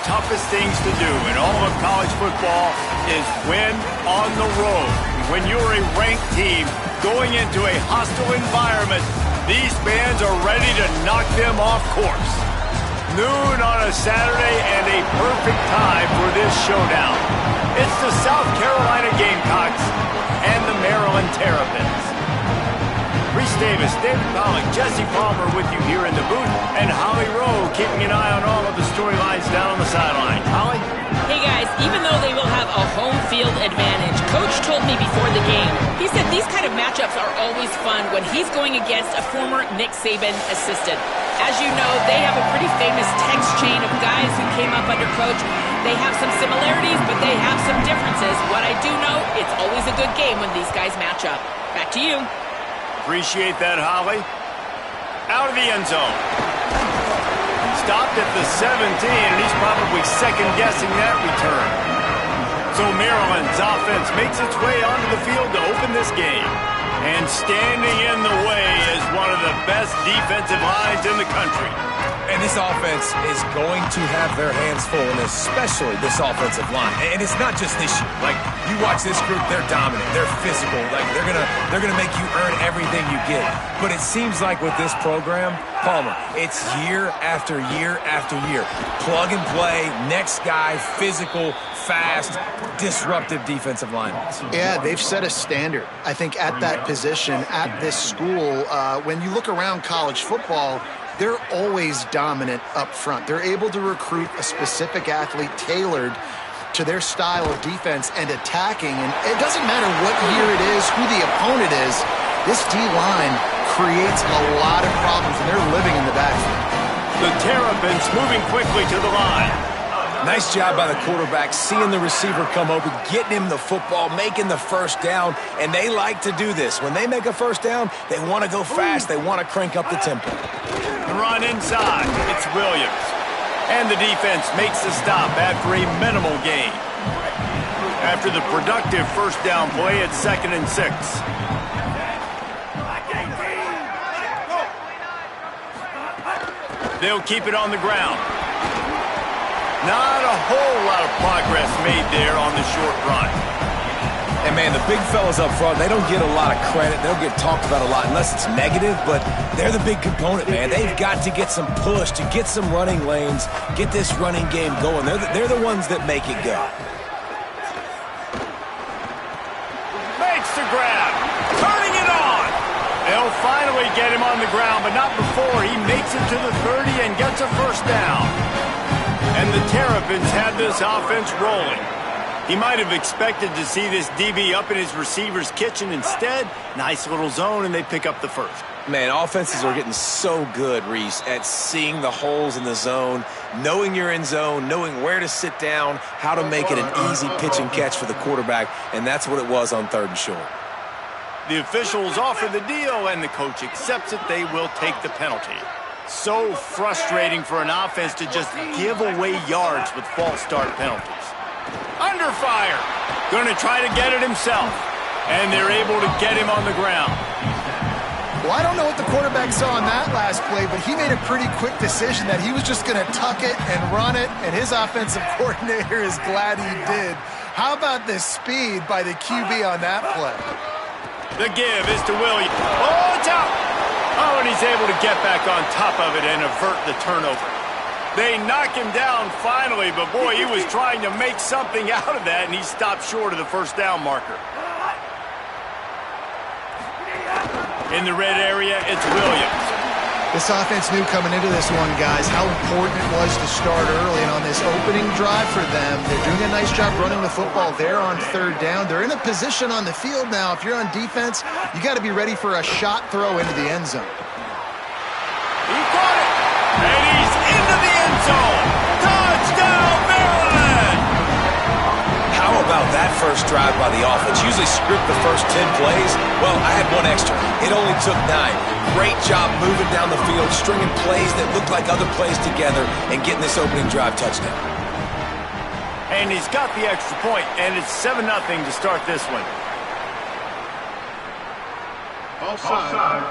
toughest things to do in all of college football is win on the road. When you're a ranked team going into a hostile environment, these fans are ready to knock them off course. Noon on a Saturday and a perfect time for this showdown. It's the South Carolina Gamecocks and the Maryland Terrapins. Reese Davis, David Pollack, Jesse Palmer with you here in the booth, and Holly Rowe keeping an eye on all of the storylines down on the sideline. Holly? Hey guys, even though they will have a home field advantage, Coach told me before the game, he said these kind of matchups are always fun when he's going against a former Nick Saban assistant. As you know, they have a pretty famous text chain of guys who came up under Coach. They have some similarities, but they have some differences. What I do know, it's always a good game when these guys match up. Back to you. Appreciate that, Holly. Out of the end zone. Stopped at the 17, and he's probably second-guessing that return. So Maryland's offense makes its way onto the field to open this game. And standing in the way is one of the best defensive lines in the country. And this offense is going to have their hands full, and especially this offensive line. And it's not just this year. Like, you watch this group, they're dominant, they're physical. Like, they're gonna make you earn everything you get. But it seems like with this program, Palmer, it's year after year after year. Plug and play, next guy, physical, fast, disruptive defensive line. Yeah, they've set a standard, I think, at that position, at this school. When you look around college football, they're always dominant up front. They're able to recruit a specific athlete tailored to their style of defense and attacking. And it doesn't matter what year it is, who the opponent is, this D-line creates a lot of problems, and they're living in the backfield. The Terrapins moving quickly to the line. Nice job by the quarterback, seeing the receiver come open, getting him the football, making the first down, and they like to do this. When they make a first down, they want to go fast. They want to crank up the tempo. Run inside. It's Williams. And the defense makes the stop after a minimal gain. After the productive first down play, it's 2nd and 6. They'll keep it on the ground. Not a whole lot of progress made there on the short run. And, man, the big fellas up front, they don't get a lot of credit. They don't get talked about a lot unless it's negative, but they're the big component, man. They've got to get some push, to get some running lanes, get this running game going. They're the ones that make it go. Makes the grab. Turning it on. They'll finally get him on the ground, but not before he makes it to the 30 and gets a first down. And the Terrapins had this offense rolling. He might have expected to see this DB up in his receiver's kitchen. Instead, nice little zone, and they pick up the first. Man, offenses are getting so good, Reese, at seeing the holes in the zone, knowing you're in zone, knowing where to sit down, how to make it an easy pitch and catch for the quarterback, and that's what it was on 3rd and short. The officials offer the deal, and the coach accepts it. They will take the penalty. So frustrating for an offense to just give away yards with false start penalties. Under fire. Going to try to get it himself. And they're able to get him on the ground. Well, I don't know what the quarterback saw on that last play, but he made a pretty quick decision that he was just going to tuck it and run it, and his offensive coordinator is glad he did. How about the speed by the QB on that play? The give is to Williams. Oh, it's out. Oh, and he's able to get back on top of it and avert the turnover. They knock him down finally, but boy, he was trying to make something out of that, and he stopped short of the first down marker. In the red area, it's Williams. This offense knew coming into this one, guys, how important it was to start early. And on this opening drive for them, they're doing a nice job running the football there on 3rd down. They're in a position on the field now. If you're on defense, you got to be ready for a shot throw into the end zone. He caught it, and he's into the end zone. Touchdown, Maryland! How about that first drive by the offense? Usually script the first 10 plays. Well, I had one extra. It only took 9. Great job moving down the field, stringing plays that look like other plays together, and getting this opening drive touchdown. And he's got the extra point, and it's 7-0 to start this one. Offside.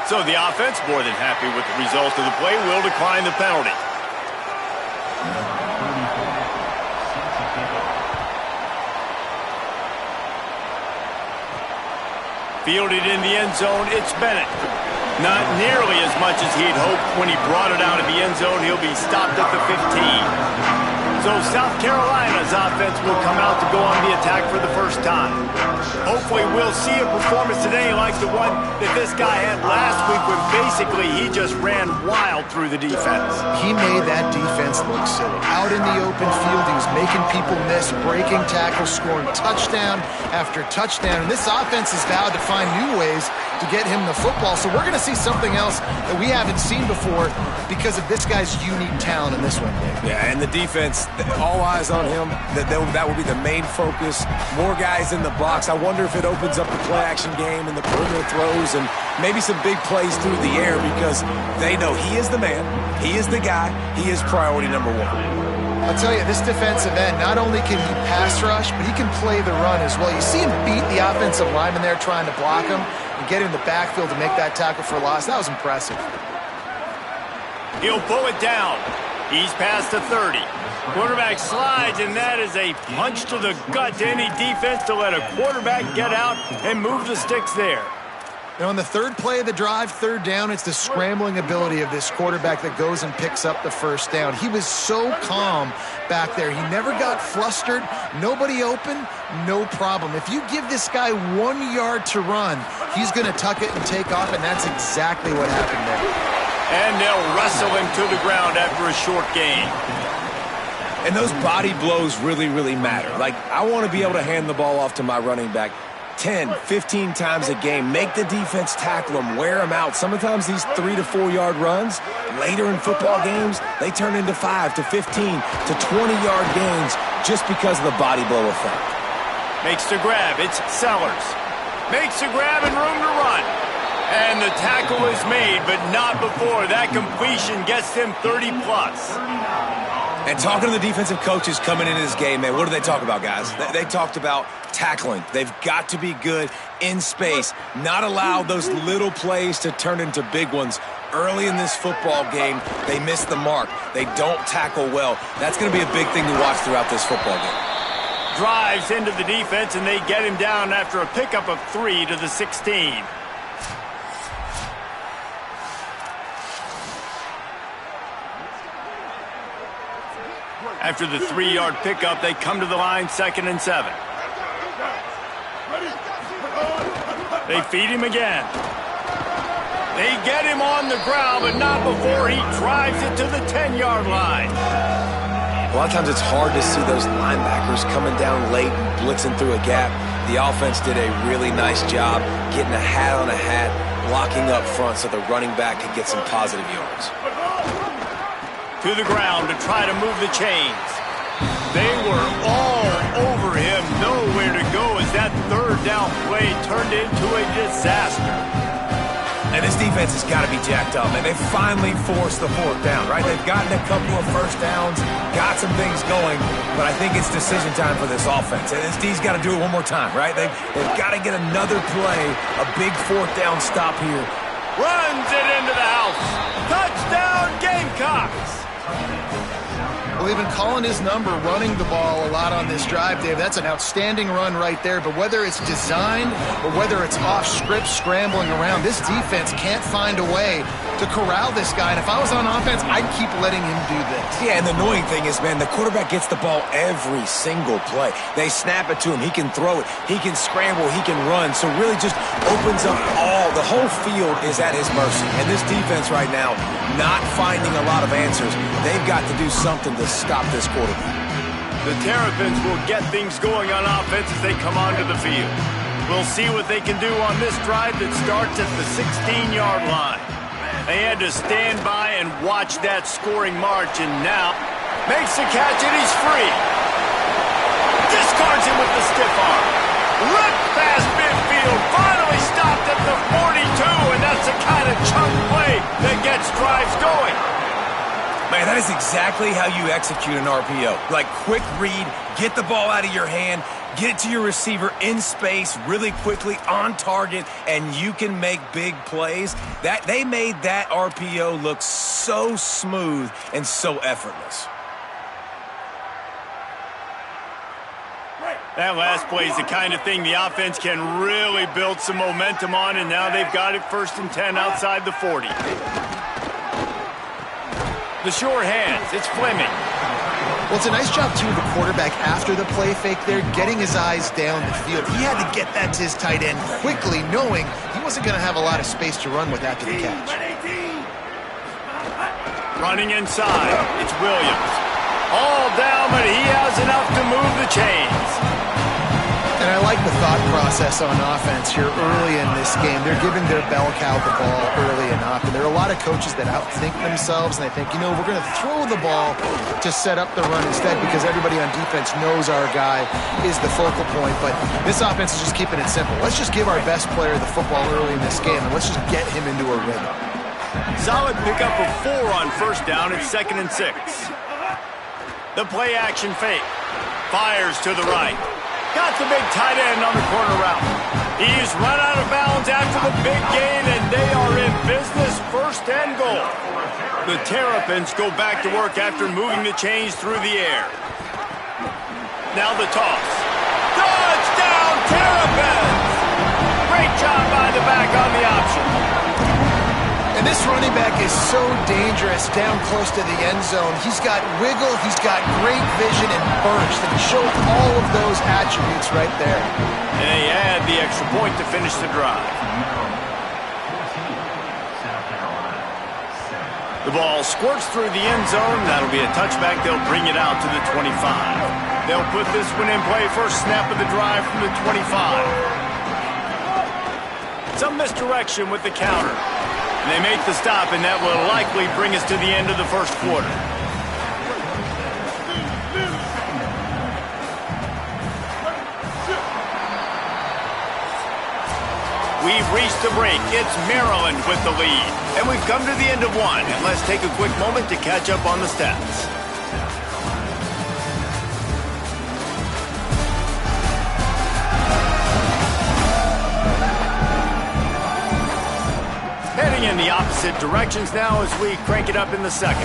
So the offense, more than happy with the result of the play, will decline the penalty. Fielded in the end zone, it's Bennett. Not nearly as much as he'd hoped when he brought it out of the end zone. He'll be stopped at the 15. So South Carolina's offense will come out to go on the attack for the first time. Hopefully we'll see a performance today like the one that this guy had last week when basically he just ran wild through the defense. He made that defense look silly. Out in the open field, he was making people miss, breaking tackles, scoring touchdown after touchdown. And this offense has vowed to find new ways to get him the football. So we're going to see something else that we haven't seen before because of this guy's unique talent in this one. Yeah, and the defense, all eyes on him. That will be the main focus. More guys in the box. I wonder if it opens up the play-action game and the perimeter throws and maybe some big plays through the air because they know he is the man, he is the guy, he is priority number one. I'll tell you, this defensive end, not only can he pass rush, but he can play the run as well. You see him beat the offensive lineman there trying to block him and get him in the backfield to make that tackle for loss. That was impressive. He'll pull it down. He's past the 30. Quarterback slides, and that is a punch to the gut to any defense to let a quarterback get out and move the sticks there. Now, on the third play of the drive, third down, it's the scrambling ability of this quarterback that goes and picks up the first down. He was so calm back there. He never got flustered. Nobody open, no problem. If you give this guy 1 yard to run, he's going to tuck it and take off, and that's exactly what happened there. And they'll wrestle him to the ground after a short gain. And those body blows really, really matter. Like, I want to be able to hand the ball off to my running back 10, 15 times a game. Make the defense tackle him, wear him out. Sometimes these 3 to 4 yard runs, later in football games, they turn into 5 to 15 to 20 yard gains just because of the body blow effect. Makes the grab. It's Sellers. Makes the grab and room to run. And the tackle is made, but not before. That completion gets them 30 plus. And talking to the defensive coaches coming into this game, man, what do they talk about, guys? They talked about tackling. They've got to be good in space, not allow those little plays to turn into big ones. Early in this football game, they miss the mark. They don't tackle well. That's going to be a big thing to watch throughout this football game. Drives into the defense, and they get him down after a pickup of 3 to the 16. After the 3 yard pickup, they come to the line, 2nd and 7. They feed him again. They get him on the ground, but not before he drives it to the 10-yard line. A lot of times it's hard to see those linebackers coming down late and blitzing through a gap. The offense did a really nice job getting a hat on a hat, blocking up front so the running back could get some positive yards. To the ground to try to move the chains. They were all over him, nowhere to go as that third down play turned into a disaster. And this defense has got to be jacked up, and they've finally forced the 4th down, right? They've gotten a couple of first downs, got some things going, but I think it's decision time for this offense. And this D's got to do it one more time, right? They've got to get another play, a big 4th down stop here. Runs it into the house. Touchdown, Gamecocks. Well, even calling his number, running the ball a lot on this drive, Dave, that's an outstanding run right there. But whether it's designed or whether it's off script, scrambling around, this defense can't find a way to corral this guy. And if I was on offense, I'd keep letting him do this. Yeah, and the annoying thing is, man, the quarterback gets the ball every single play. They snap it to him. He can throw it. He can scramble. He can run. So really just opens up the whole field is at his mercy. And this defense right now, not finding a lot of answers. They've got to do something to stop this quarterback. The Terrapins will get things going on offense as they come onto the field. We'll see what they can do on this drive that starts at the 16-yard line. They had to stand by and watch that scoring march, and now makes the catch, and he's free. Discards him with the stiff arm. Ripped past midfield, finally stopped at the 42, and that's the kind of chunk play that gets drives going. Man, that is exactly how you execute an RPO. Like, quick read, get the ball out of your hand, get it to your receiver in space really quickly, on target, and you can make big plays. They made that RPO look so smooth and so effortless. That last play is the kind of thing the offense can really build some momentum on, and now they've got it 1st and 10 outside the 40. The short hands, it's Fleming. Well, it's a nice job, too, of the quarterback after the play fake there, getting his eyes down the field. He had to get that to his tight end quickly, knowing he wasn't going to have a lot of space to run with after the catch. Running inside, it's Williams. All down, but he has enough to move the chains. And I like the thought process on offense here early in this game. They're giving their bell cow the ball early and often. There are a lot of coaches that outthink themselves, and they think, we're going to throw the ball to set up the run instead because everybody on defense knows our guy is the focal point. But this offense is just keeping it simple. Let's just give our best player the football early in this game, and let's just get him into a rhythm. Solid pickup of 4 on 1st down. It's 2nd and 6. The play action fake. Fires to the right. Got the big tight end on the corner route. He's run out of bounds after the big gain, and they are in business, 1st and goal. The Terrapins go back to work after moving the chains through the air. Now the toss. Touchdown, Terrapins! Great job by the back on the option. And this running back is so dangerous down close to the end zone. He's got wiggle, he's got great vision and burst, and he showed all of those attributes right there. And they add the extra point to finish the drive. The ball squirts through the end zone. That'll be a touchback. They'll bring it out to the 25. They'll put this one in play. First snap of the drive from the 25. Some misdirection with the counter. They make the stop, and that will likely bring us to the end of the 1st quarter. We've reached the break. It's Maryland with the lead. And we've come to the end of 1. And let's take a quick moment to catch up on the stats. Heading in the opposite directions now as we crank it up in the 2nd.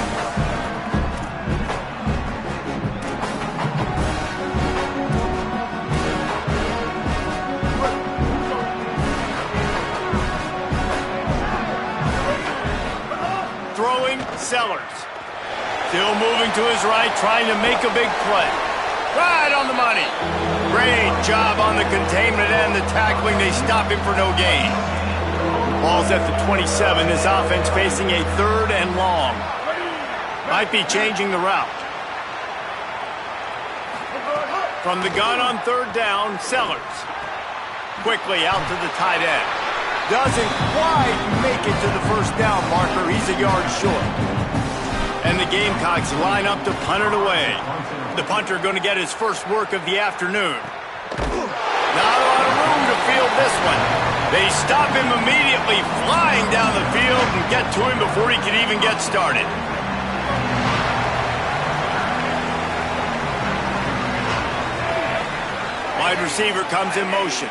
Throwing, Sellers. Still moving to his right, trying to make a big play. Right on the money. Great job on the containment and the tackling. They stop him for no gain. Ball's at the 27. This offense facing a 3rd and long. Might be changing the route. From the gun on 3rd down, Sellers. Quickly out to the tight end. Doesn't quite make it to the 1st down marker. He's a yard short. And the Gamecocks line up to punt it away. The punter going to get his first work of the afternoon. Not a lot of room to field this one. They stop him immediately, flying down the field and get to him before he can even get started. Wide receiver comes in motion.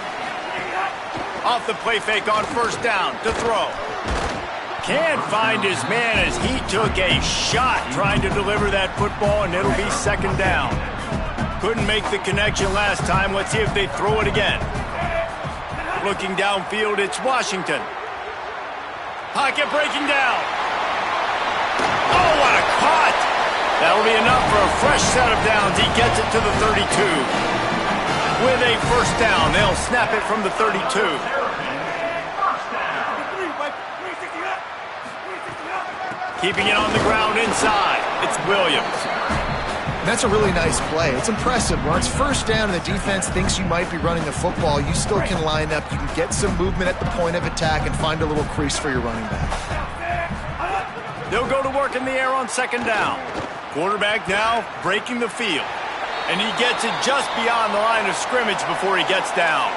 Off the play fake on 1st down to throw. Can't find his man as he took a shot trying to deliver that football, and it'll be 2nd down. Couldn't make the connection last time. Let's see if they throw it again. Looking downfield, it's Washington. Pocket breaking down. Oh, what a cut! That'll be enough for a fresh set of downs. He gets it to the 32. With a 1st down, they'll snap it from the 32. Keeping it on the ground inside, it's Williams. That's a really nice play. It's impressive. When it's 1st down and the defense thinks you might be running the football, you still can line up. You can get some movement at the point of attack and find a little crease for your running back. They'll go to work in the air on 2nd down. Quarterback now breaking the field. And he gets it just beyond the line of scrimmage before he gets down.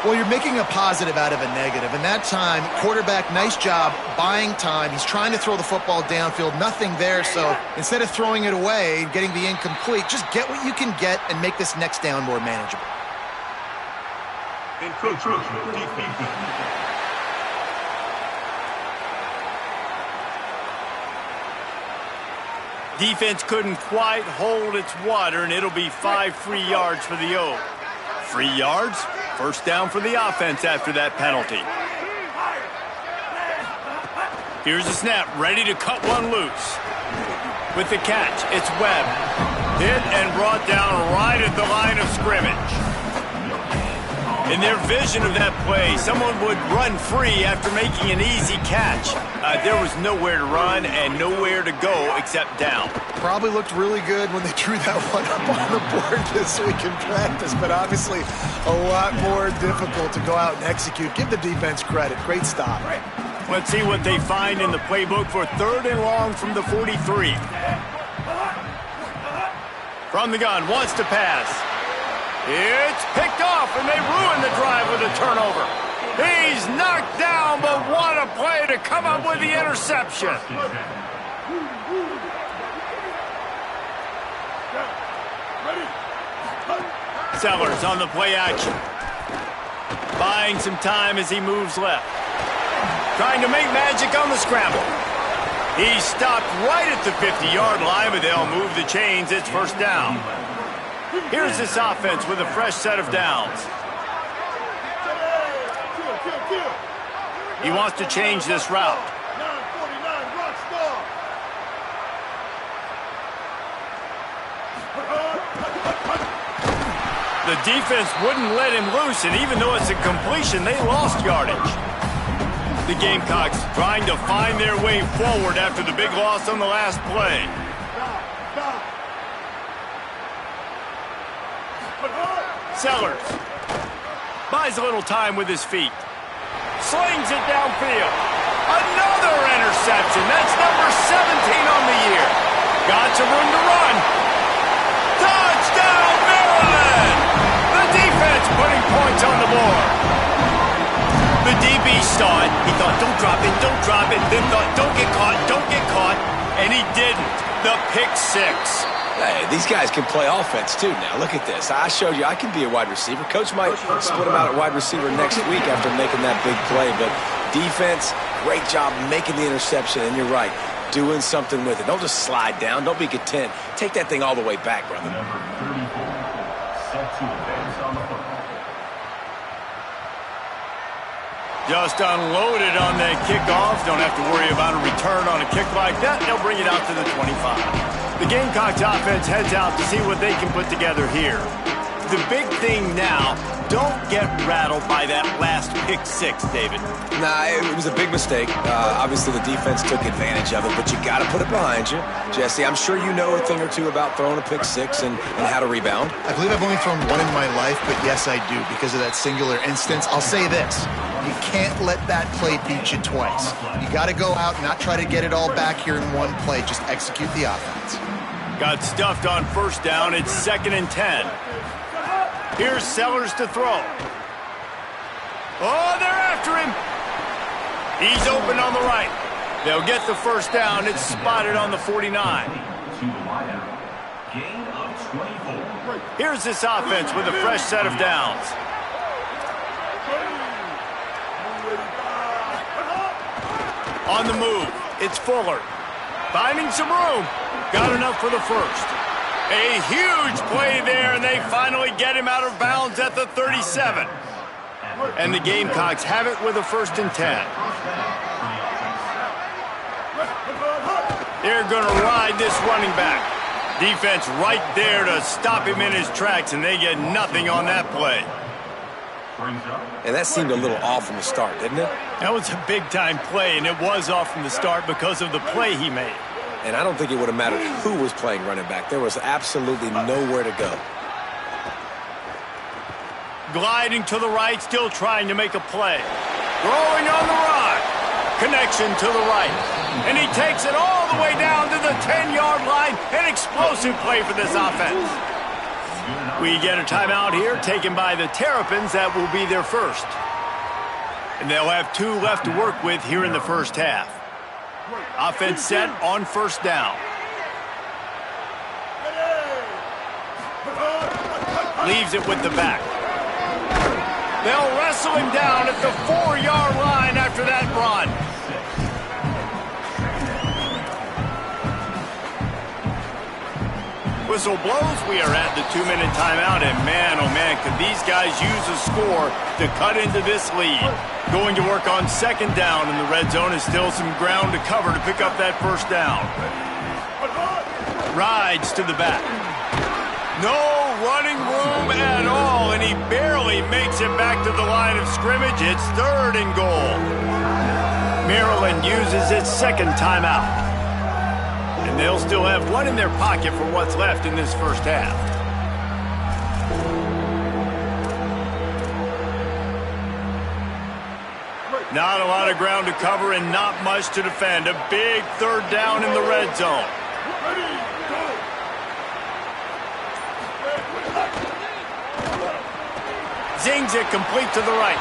Well, you're making a positive out of a negative. And that time, quarterback, nice job buying time. He's trying to throw the football downfield. Nothing there. So instead of throwing it away and getting the incomplete, just get what you can get and make this next down more manageable. Defense couldn't quite hold its water, and it'll be 5 free yards for the Oak. Free yards, first down for the offense after that penalty. Here's the snap, ready to cut one loose. With the catch, it's Webb. Hit and brought down right at the line of scrimmage. In their vision of that play, someone would run free after making an easy catch. There was nowhere to run and nowhere to go except down. Probably looked really good when they drew that one up on the board this week in practice, but obviously a lot more difficult to go out and execute. Give the defense credit. Great stop. Let's see what they find in the playbook for 3rd and long from the 43. From the gun, wants to pass. It's picked off, and they ruin the drive with a turnover. He's knocked down, but what a play to come up with the interception. Sellers on the play action. Buying some time as he moves left. Trying to make magic on the scramble. He stopped right at the 50-yard line, but they'll move the chains. It's first down. Here's this offense with a fresh set of downs. He wants to change this route. The defense wouldn't let him loose, and even though it's a completion, they lost yardage. The Gamecocks trying to find their way forward after the big loss on the last play. Sellers buys a little time with his feet. Slings it downfield. Another interception. That's number 17 on the year. Got some room to run. Touchdown, Maryland! The defense putting points on the board. The DB saw it. He thought, don't drop it, don't drop it. Then thought, don't get caught, don't get caught. And he didn't. The pick six. Hey, these guys can play offense, too, now. Look at this. I showed you I can be a wide receiver. Coach might split him out at wide receiver next week after making that big play. But defense, great job making the interception. And you're right, doing something with it. Don't just slide down. Don't be content. Take that thing all the way back, brother. Number 34, set to advance on the football. Just unloaded on that kickoff. Don't have to worry about a return on a kick like that. They'll bring it out to the 25. The Gamecocks offense heads out to see what they can put together here. The big thing now, don't get rattled by that last pick six, David. Nah, it was a big mistake. Obviously, the defense took advantage of it, but you got to put it behind you. Jesse, I'm sure you know a thing or two about throwing a pick six and how to rebound. I believe I've only thrown one in my life, but yes, I do because of that singular instance. I'll say this. You can't let that play beat you twice. You got to go out and not try to get it all back here in one play. Just execute the offense. Got stuffed on first down. It's 2nd and 10. Here's Sellers to throw. Oh, they're after him. He's open on the right. They'll get the first down. It's spotted on the 49. To the wideout. Gain of 24. Here's this offense with a fresh set of downs. On the move, it's Fuller. Finding some room. Got enough for the first. A huge play there, and they finally get him out of bounds at the 37. And the Gamecocks have it with a 1st and 10. They're going to ride this running back. Defense right there to stop him in his tracks, and they get nothing on that play. And that seemed a little off from the start, didn't it? That was a big-time play, and it was off from the start because of the play he made. And I don't think it would have mattered who was playing running back. There was absolutely nowhere to go. Gliding to the right, still trying to make a play. Throwing on the run. Connection to the right. And he takes it all the way down to the 10-yard line. An explosive play for this offense. We get a timeout here taken by the Terrapins. That will be their first. And they'll have 2 left to work with here in the first half. Offense set on first down. Leaves it with the back. They'll wrestle him down at the 4-yard line after that run. Whistle blows. We are at the 2-minute timeout, and man, oh man, could these guys use a score to cut into this lead. Going to work on second down, and the red zone is still some ground to cover to pick up that first down. Rides to the back. No running room at all, and he barely makes it back to the line of scrimmage. It's 3rd and goal. Maryland uses its second timeout. And they'll still have 1 in their pocket for what's left in this first half. Not a lot of ground to cover and not much to defend. A big 3rd down in the red zone. Zings it complete to the right.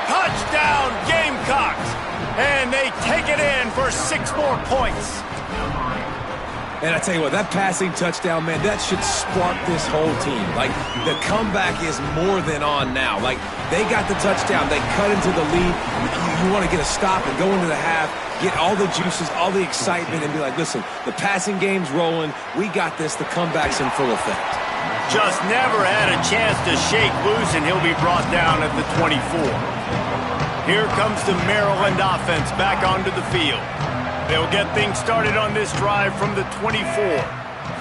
Touchdown, Gamecocks! And they take it in for 6 more points. And I tell you what, that passing touchdown, man, that should spark this whole team. Like, the comeback is more than on now. Like, they got the touchdown. They cut into the lead. You want to get a stop and go into the half, get all the juices, all the excitement, and be like, listen, the passing game's rolling. We got this. The comeback's in full effect. Just never had a chance to shake loose, and he'll be brought down at the 24. Here comes the Maryland offense back onto the field. They'll get things started on this drive from the 24.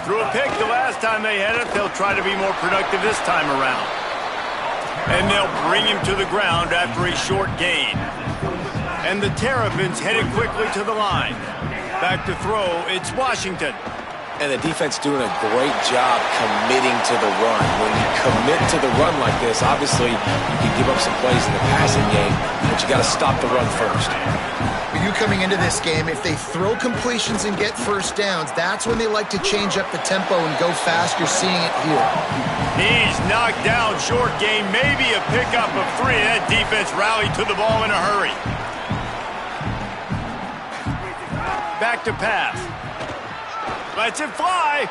Threw a pick the last time they had it. They'll try to be more productive this time around. And they'll bring him to the ground after a short gain. And the Terrapins headed quickly to the line. Back to throw, it's Washington. And the defense doing a great job committing to the run. When you commit to the run like this, obviously you can give up some plays in the passing game, but you got to stop the run first. For you coming into this game, if they throw completions and get first downs, that's when they like to change up the tempo and go fast. You're seeing it here. He's knocked down, short game, maybe a pickup of 3. That defense rallied to the ball in a hurry. Back to pass. Lets it fly.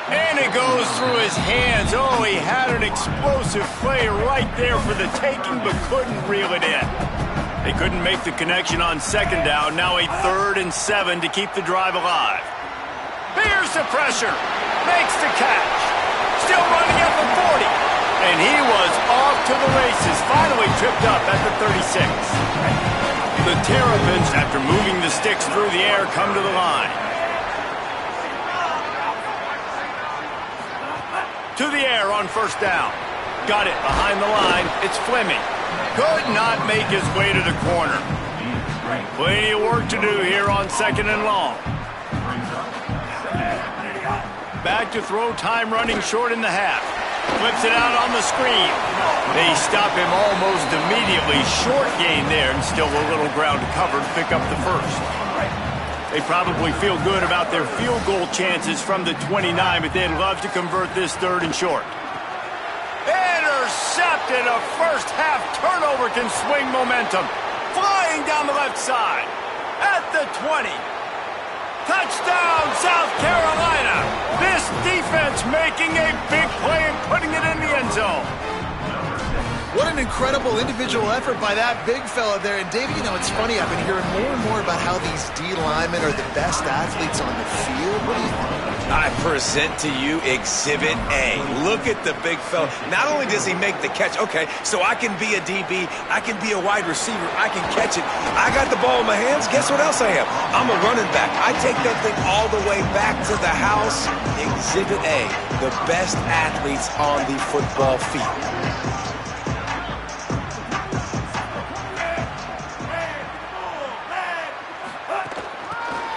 And it goes through his hands. Oh, he had an explosive play right there for the taking, but couldn't reel it in. They couldn't make the connection on second down. Now a 3rd and 7 to keep the drive alive. Bears the pressure. Makes the catch. Still running at the 40. And he was off to the races. Finally tripped up at the 36. The Terrapins, after moving the sticks through the air, come to the line. To the air on first down. Got it behind the line. It's Fleming. Could not make his way to the corner. Plenty of work to do here on second and long. Back to throw, time running short in the half. Flips it out on the screen. They stop him almost immediately. Short gain there, and still a little ground to cover to pick up the first. They probably feel good about their field goal chances from the 29, but they'd love to convert this 3rd and short. Intercepted. A first half turnover can swing momentum. Flying down the left side. At the 20. Touchdown, South Carolina. This defense making a big play and putting it in the end zone. What an incredible individual effort by that big fella there. And, David, you know, it's funny. I've been hearing more and more about how these D linemen are the best athletes on the field. What do you think? I present to you Exhibit A. Look at the big fella. Not only does he make the catch, okay, so I can be a DB, I can be a wide receiver, I can catch it. I got the ball in my hands. Guess what else I am? I'm a running back. I take that thing all the way back to the house. Exhibit A, the best athletes on the football field.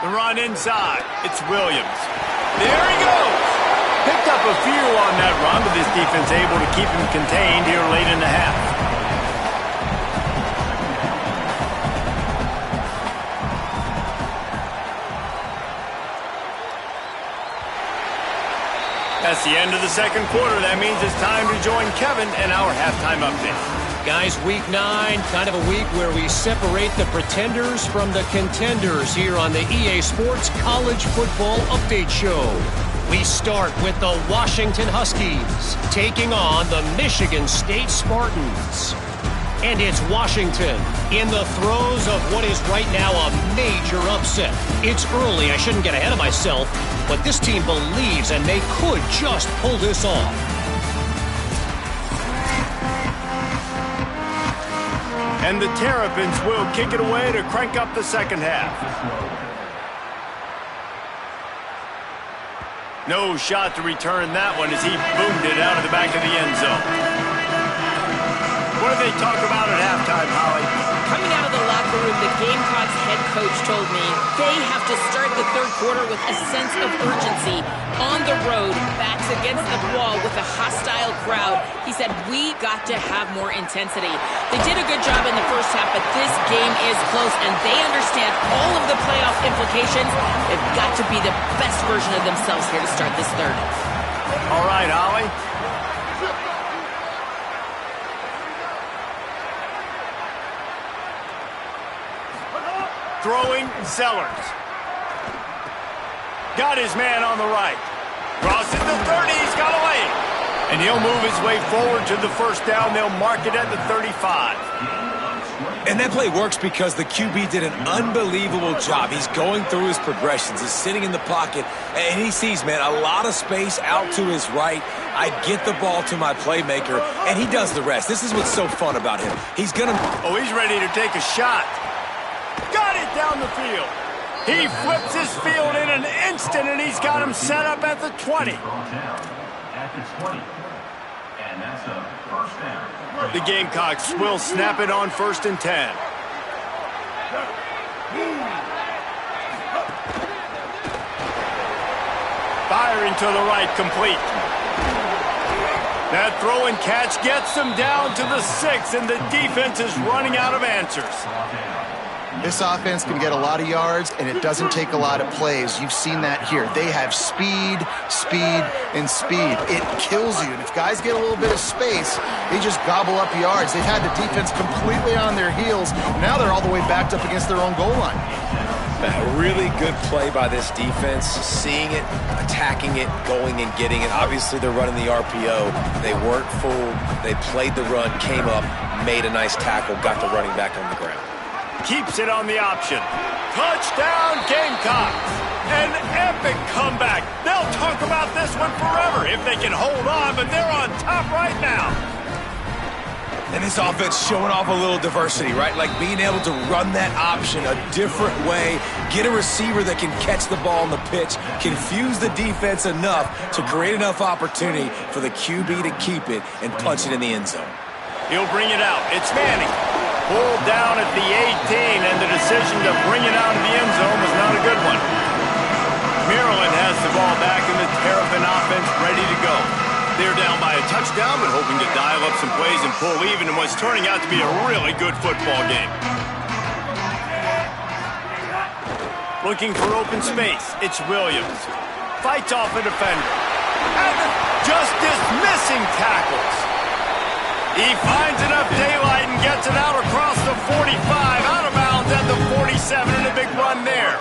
The run inside. It's Williams. There he goes. Picked up a few on that run, but this defense able to keep him contained here late in the half. That's the end of the second quarter. That means it's time to join Kevin in our halftime update. Guys, week 9, kind of a week where we separate the pretenders from the contenders here on the EA Sports College Football Update Show. We start with the Washington Huskies taking on the Michigan State Spartans. And it's Washington in the throes of what is right now a major upset. It's early, I shouldn't get ahead of myself, but this team believes and they could just pull this off. And the Terrapins will kick it away to crank up the second half. No shot to return that one as he boomed it out of the back of the end zone. What do they talk about at halftime, Holly? Coming out of the locker room, the Gamecocks head coach told me they have to start the third quarter with a sense of urgency. On the road, backs against the wall with a hostile crowd. He said, we got to have more intensity. They did a good job in the first half, but this game is close, and they understand all of the playoff implications. They've got to be the best version of themselves here to start this third. All right, Holly. Throwing Sellers. Got his man on the right. Crosses the 30. He's got away. And he'll move his way forward to the first down. They'll mark it at the 35. And that play works because the QB did an unbelievable job. He's going through his progressions. He's sitting in the pocket, and he sees, man, a lot of space out to his right. I get the ball to my playmaker, and he does the rest. This is what's so fun about him. He's going to... Oh, he's ready to take a shot. Got it down the field. He flips his field in an instant, and he's got him set up at the 20. At the 20. And that's a first down. The Gamecocks will snap it on 1st and 10. Firing to the right, complete. That throw and catch gets them down to the 6, and the defense is running out of answers. This offense can get a lot of yards, and it doesn't take a lot of plays. You've seen that here. They have speed, speed, and speed. It kills you. And if guys get a little bit of space, they just gobble up yards. They've had the defense completely on their heels. Now they're all the way backed up against their own goal line. A really good play by this defense, seeing it, attacking it, going and getting it. Obviously, they're running the RPO. They weren't fooled. They played the run, came up, made a nice tackle, got the running back on the ground. Keeps it on the option. Touchdown, Gamecocks. An epic comeback. They'll talk about this one forever if they can hold on, but they're on top right now. And this offense showing off a little diversity, right? Like being able to run that option a different way, get a receiver that can catch the ball on the pitch, confuse the defense enough to create enough opportunity for the QB to keep it and punch it in the end zone. He'll bring it out. It's Manning. Pulled down at the 18, and the decision to bring it out of the end zone was not a good one. Maryland has the ball back, and the Terrapin offense ready to go. They're down by a touchdown, but hoping to dial up some plays and pull even in what's turning out to be a really good football game. Looking for open space. It's Williams. Fights off a defender. And just dismissing tackles. He finds enough daylight and gets it out across the 45, out of bounds at the 47, and a big run there.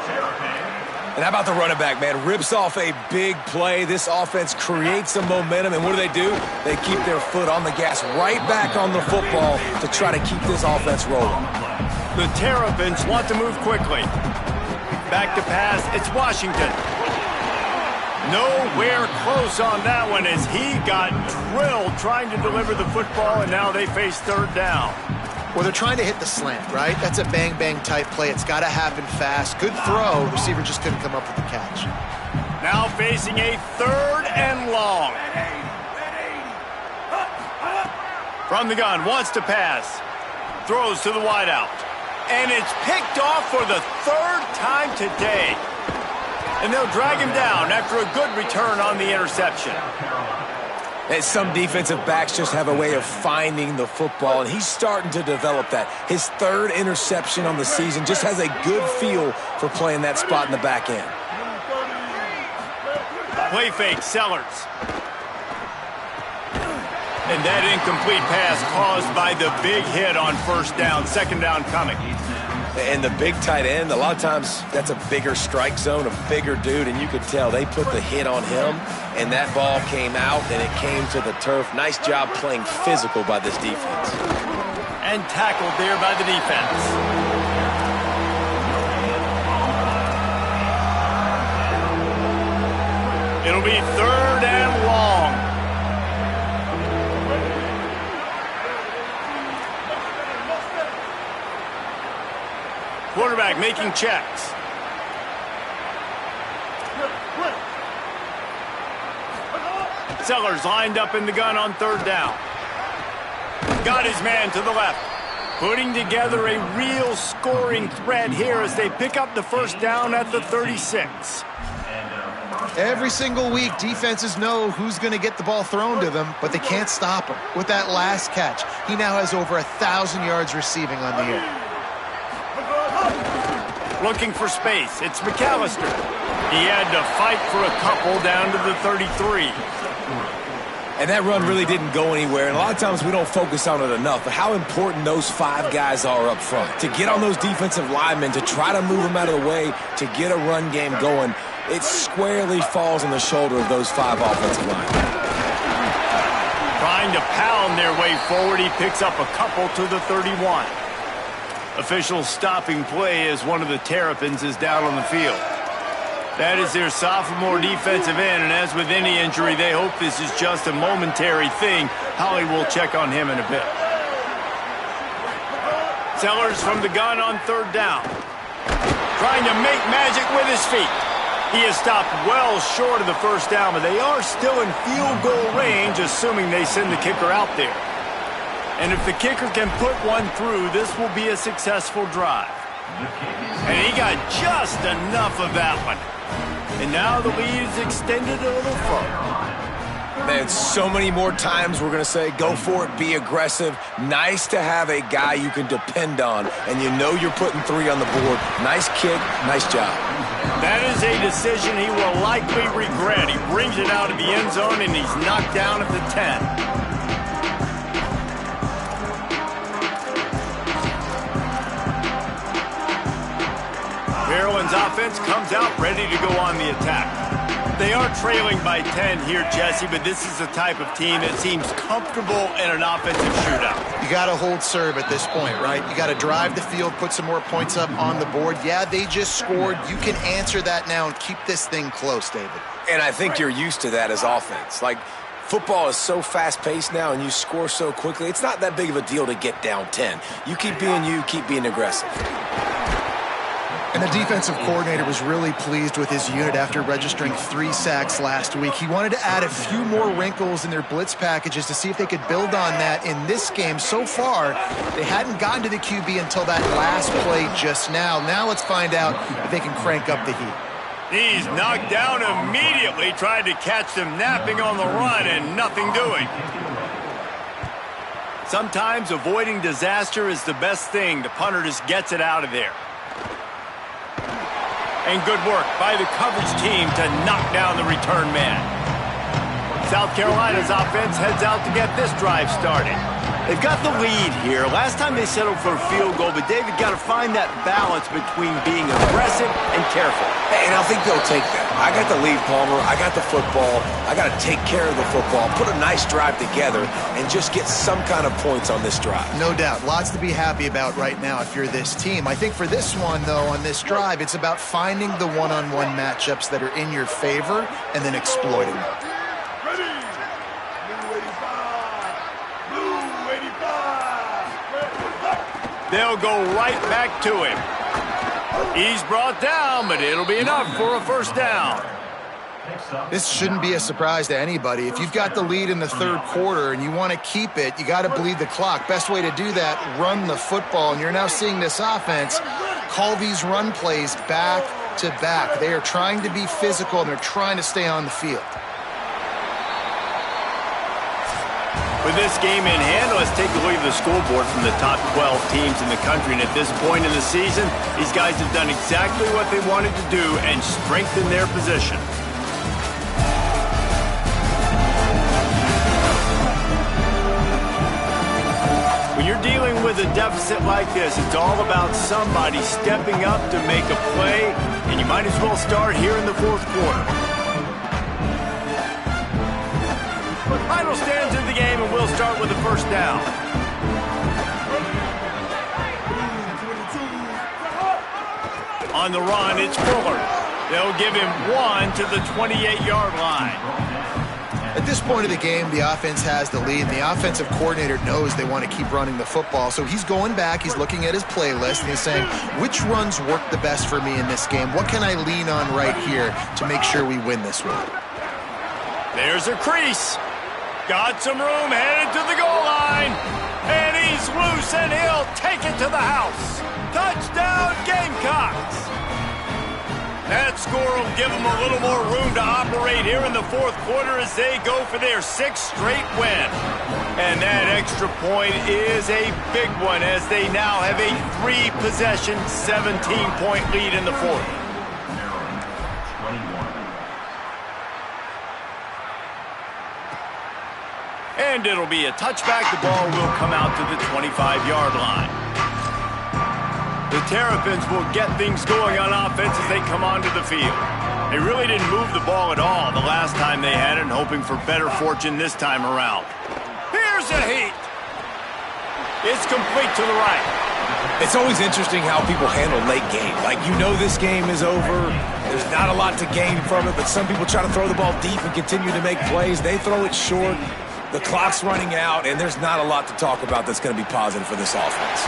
And how about the running back, man? Rips off a big play. This offense creates some momentum, and what do? They keep their foot on the gas, right back on the football to try to keep this offense rolling. The Terrapins want to move quickly. Back to pass, it's Washington. Nowhere close on that one as he got drilled trying to deliver the football, and now they face third down. Well, they're trying to hit the slant, right? That's a bang-bang type play. It's got to happen fast. Good throw. Receiver just couldn't come up with the catch. Now facing a 3rd and long. From the gun, wants to pass. Throws to the wideout. And it's picked off for the 3rd time today. And they'll drag him down after a good return on the interception. And some defensive backs just have a way of finding the football, and he's starting to develop that. His 3rd interception on the season, just has a good feel for playing that spot in the back end. Play fake, Sellers. And that incomplete pass caused by the big hit on first down. Second down coming. And the big tight end, a lot of times that's a bigger strike zone, a bigger dude, and you could tell they put the hit on him, and that ball came out, and it came to the turf. Nice job playing physical by this defense. And tackled there by the defense. It'll be third and long. Quarterback making checks. Sellers lined up in the gun on third down. Got his man to the left. Putting together a real scoring threat here as they pick up the first down at the 36. Every single week, defenses know who's going to get the ball thrown to them, but they can't stop him. With that last catch, he now has over 1,000 yards receiving on the year. Looking for space. It's McAllister. He had to fight for a couple down to the 33. And that run really didn't go anywhere, and a lot of times we don't focus on it enough, but how important those 5 guys are up front. To get on those defensive linemen, to try to move them out of the way, to get a run game going, it squarely falls on the shoulder of those 5 offensive linemen. Trying to pound their way forward, he picks up a couple to the 31. Officials stopping play as one of the Terrapins is down on the field. That is their sophomore defensive end, and as with any injury, they hope this is just a momentary thing. Holly will check on him in a bit. Sellers from the gun on third down. Trying to make magic with his feet. He is stopped well short of the first down, but they are still in field goal range, assuming they send the kicker out there. And if the kicker can put one through, this will be a successful drive. And he got just enough of that one. And now the lead is extended a little further. Man, so many more times we're going to say, go for it, be aggressive. Nice to have a guy you can depend on, and you know you're putting 3 on the board. Nice kick, nice job. That is a decision he will likely regret. He brings it out of the end zone, and he's knocked down at the 10. Maryland's offense comes out ready to go on the attack. They are trailing by 10 here, Jesse, but this is the type of team that seems comfortable in an offensive shootout. You got to hold serve at this point, right? You got to drive the field, put some more points up on the board. Yeah, they just scored. You can answer that now and keep this thing close, David. And I think you're used to that as offense. Like, football is so fast-paced now and you score so quickly, it's not that big of a deal to get down 10. You keep being aggressive. And the defensive coordinator was really pleased with his unit after registering 3 sacks last week. He wanted to add a few more wrinkles in their blitz packages to see if they could build on that in this game. So far, they hadn't gotten to the QB until that last play just now. Now let's find out if they can crank up the heat. He's knocked down immediately, tried to catch them napping on the run and nothing doing. Sometimes avoiding disaster is the best thing. The punter just gets it out of there. And good work by the coverage team to knock down the return man. South Carolina's offense heads out to get this drive started. They've got the lead here. Last time they settled for a field goal, but David got to find that balance between being aggressive and careful. And I think they'll take that. I got the lead, Palmer. I got the football. I got to take care of the football, put a nice drive together, and just get some kind of points on this drive. No doubt. Lots to be happy about right now if you're this team. I think for this one, though, on this drive, it's about finding the one-on-one matchups that are in your favor and then exploiting them. They'll go right back to him. He's brought down, but it'll be enough for a first down. This shouldn't be a surprise to anybody. If you've got the lead in the third quarter and you want to keep it, you got to bleed the clock. Best way to do that, run the football. And you're now seeing this offense call these run plays back to back. They are trying to be physical, and they're trying to stay on the field. With this game in hand, let's take a look at the scoreboard from the top 12 teams in the country. And at this point in the season, these guys have done exactly what they wanted to do and strengthened their position. When you're dealing with a deficit like this, it's all about somebody stepping up to make a play, and you might as well start here in the fourth quarter. Final stands of the game, and we'll start with the first down. On the run, it's Fuller. They'll give him 1 to the 28-yard line. At this point of the game, the offense has the lead, and the offensive coordinator knows they want to keep running the football. So he's going back, he's looking at his playlist, and he's saying, which runs work the best for me in this game? What can I lean on right here to make sure we win this one? There's a crease. Got some room, headed to the goal line. And he's loose, and he'll take it to the house. Touchdown, Gamecocks. That score will give them a little more room to operate here in the fourth quarter as they go for their 6th straight win. And that extra point is a big one as they now have a 3-possession, 17-point lead in the fourth. And it'll be a touchback. The ball will come out to the 25-yard line. The Terrapins will get things going on offense as they come onto the field. They really didn't move the ball at all the last time they had it, hoping for better fortune this time around. Here's a heat. It's complete to the right. It's always interesting how people handle late game. Like, you know this game is over. There's not a lot to gain from it, but some people try to throw the ball deep and continue to make plays. They throw it short. The clock's running out, and there's not a lot to talk about that's going to be positive for this offense.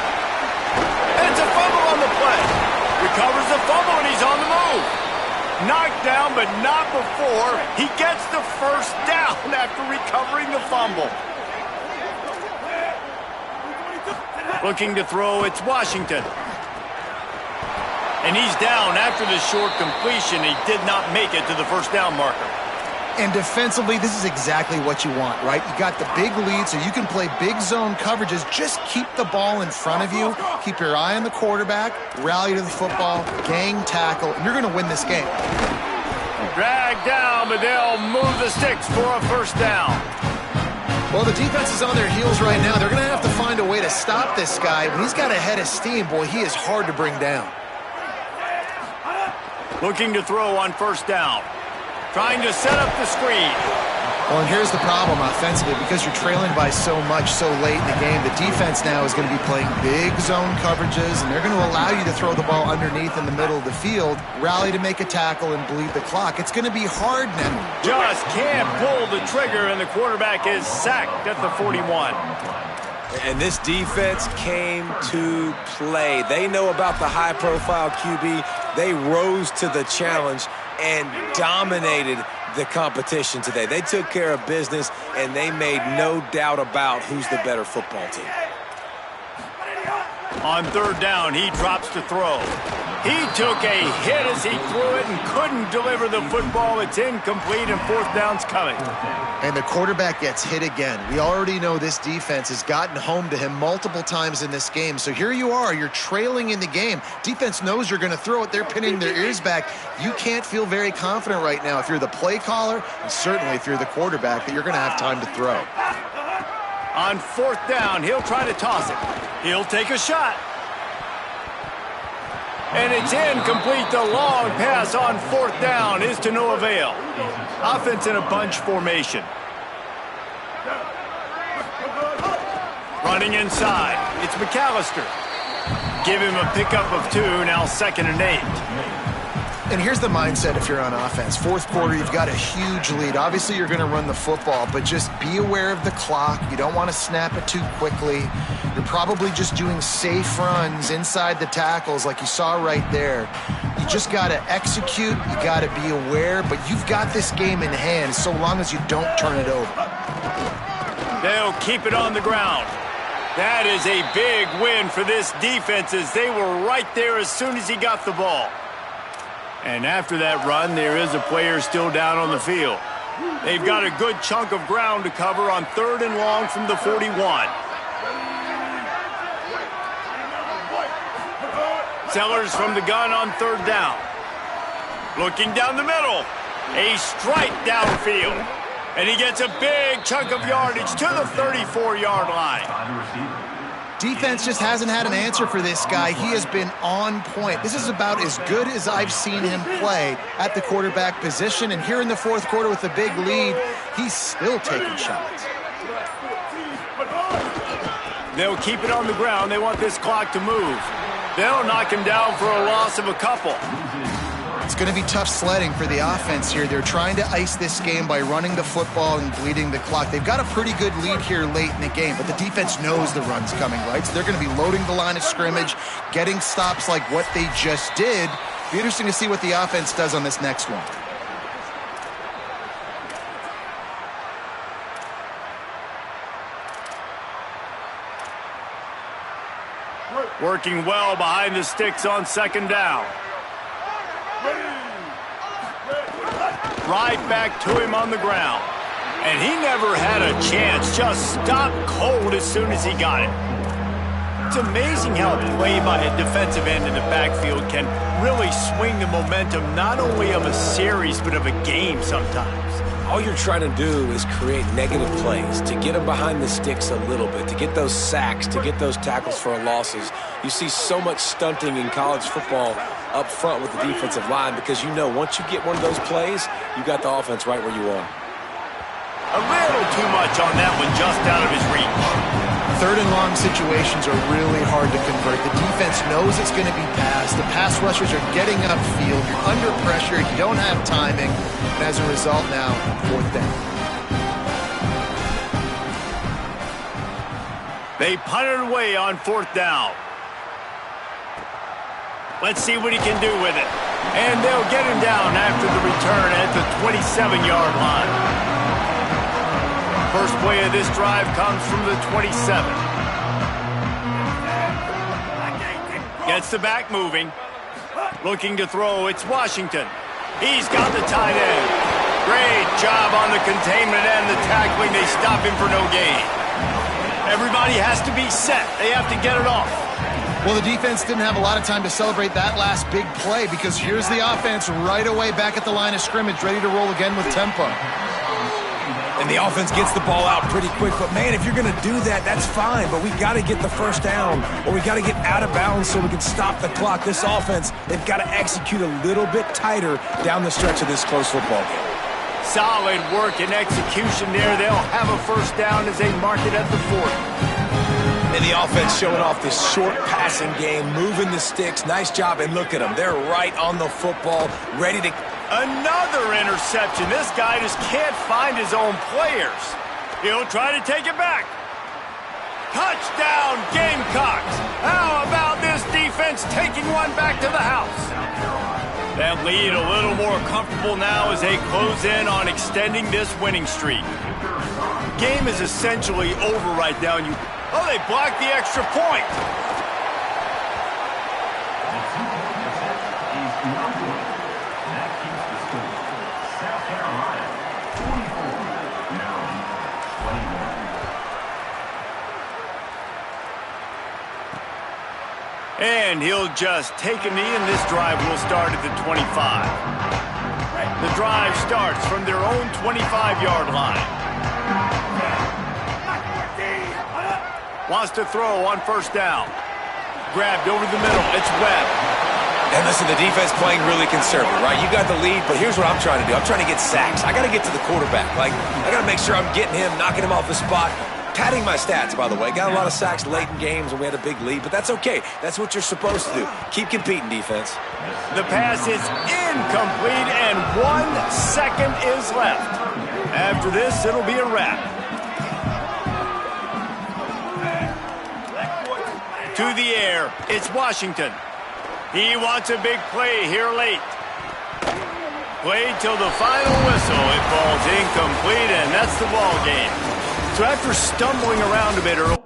It's a fumble on the play. Recovers the fumble, and he's on the move. Knocked down, but not before he gets the first down after recovering the fumble. Looking to throw, it's Washington. And he's down after the short completion. He did not make it to the first down marker. And defensively, this is exactly what you want, right? You got the big lead, so you can play big zone coverages. Just keep the ball in front of you. Keep your eye on the quarterback. Rally to the football. Gang tackle. And you're going to win this game. Dragged down, but they'll move the sticks for a first down. Well, the defense is on their heels right now. They're going to have to find a way to stop this guy. When he's got a head of steam, boy, he is hard to bring down. Looking to throw on first down. Trying to set up the screen. Well, and here's the problem offensively. Because you're trailing by so much so late in the game, the defense now is going to be playing big zone coverages, and they're going to allow you to throw the ball underneath in the middle of the field, rally to make a tackle, and bleed the clock. It's going to be hard now. Just can't pull the trigger, and the quarterback is sacked at the 41. And this defense came to play. They know about the high-profile QB. They rose to the challenge and dominated the competition today. They took care of business, and they made no doubt about who's the better football team. On third down, he drops to throw. He took a hit as he threw it and couldn't deliver the football. It's incomplete, and fourth down's coming. And the quarterback gets hit again. We already know this defense has gotten home to him multiple times in this game. So here you are. You're trailing in the game. Defense knows you're going to throw it. They're pinning their ears back. You can't feel very confident right now if you're the play caller, and certainly if you're the quarterback, that you're going to have time to throw. On fourth down, he'll try to toss it. He'll take a shot. And it's incomplete. The long pass on fourth down is to no avail. Offense in a bunch formation. Running inside. It's McAllister. Give him a pickup of 2, now 2nd and 8. And here's the mindset if you're on offense. Fourth quarter, you've got a huge lead. Obviously, you're going to run the football, but just be aware of the clock. You don't want to snap it too quickly. You're probably just doing safe runs inside the tackles like you saw right there. You just got to execute. You got to be aware, but you've got this game in hand so long as you don't turn it over. They'll keep it on the ground. That is a big win for this defense as they were right there as soon as he got the ball. And after that run, there is a player still down on the field. They've got a good chunk of ground to cover on 3rd and long from the 41. Sellers from the gun on 3rd down. Looking down the middle. A strike downfield. And he gets a big chunk of yardage to the 34-yard line. Defense just hasn't had an answer for this guy. He has been on point. This is about as good as I've seen him play at the quarterback position. And here in the fourth quarter with a big lead, he's still taking shots. They'll keep it on the ground. They want this clock to move. They'll knock him down for a loss of a couple. It's going to be tough sledding for the offense here. They're trying to ice this game by running the football and bleeding the clock. They've got a pretty good lead here late in the game, but the defense knows the run's coming, right? So they're going to be loading the line of scrimmage, getting stops like what they just did. Be interesting to see what the offense does on this next one. Working well behind the sticks on second down. Right back to him on the ground. And he never had a chance. Just stopped cold as soon as he got it. It's amazing how a play by a defensive end in the backfield can really swing the momentum not only of a series but of a game sometimes. All you're trying to do is create negative plays, to get them behind the sticks a little bit, to get those sacks, to get those tackles for losses. You see so much stunting in college football up front with the defensive line because you know once you get one of those plays, you got the offense right where you want. A little too much on that one, just out of his reach. Third and long situations are really hard to convert. The defense knows it's going to be passed. The pass rushers are getting upfield. You're under pressure. You don't have timing. And as a result now, fourth down. They punted away on fourth down. Let's see what he can do with it. And they'll get him down after the return at the 27-yard line. First play of this drive comes from the 27. Gets the back moving. Looking to throw, it's Washington. He's got the tight end. Great job on the containment and the tackling. They stop him for no gain. Everybody has to be set. They have to get it off. Well, the defense didn't have a lot of time to celebrate that last big play because here's the offense right away back at the line of scrimmage, ready to roll again with tempo. And the offense gets the ball out pretty quick. But, man, if you're going to do that, that's fine. But we got to get the first down or we got to get out of bounds so we can stop the clock. This offense, they've got to execute a little bit tighter down the stretch of this close football game. Solid work and execution there. They'll have a first down as they mark it at the 40. And the offense showing off this short passing game, moving the sticks. Nice job. And look at them. They're right on the football, ready to... Another interception. This guy just can't find his own players. He'll try to take it back. Touchdown, Gamecocks. How about this defense taking one back to the house? That lead a little more comfortable now as they close in on extending this winning streak. Game is essentially over right now. Oh, they blocked the extra point. And he'll just take a knee, and this drive will start at the 25. The drive starts from their own 25-yard line. Wants to throw on first down. Grabbed over the middle. It's Webb. And listen, the defense playing really conservative, right? You got the lead, but here's what I'm trying to do. I'm trying to get sacks. I got to get to the quarterback. I got to make sure I'm getting him, knocking him off the spot. Padding my stats, by the way. Got a lot of sacks late in games when we had a big lead, but that's okay. That's what you're supposed to do. Keep competing, defense. The pass is incomplete, and 1 second is left. After this, it'll be a wrap. To the air, it's Washington. He wants a big play here late. Played till the final whistle. It falls incomplete, and that's the ball game. So after stumbling around a bit early,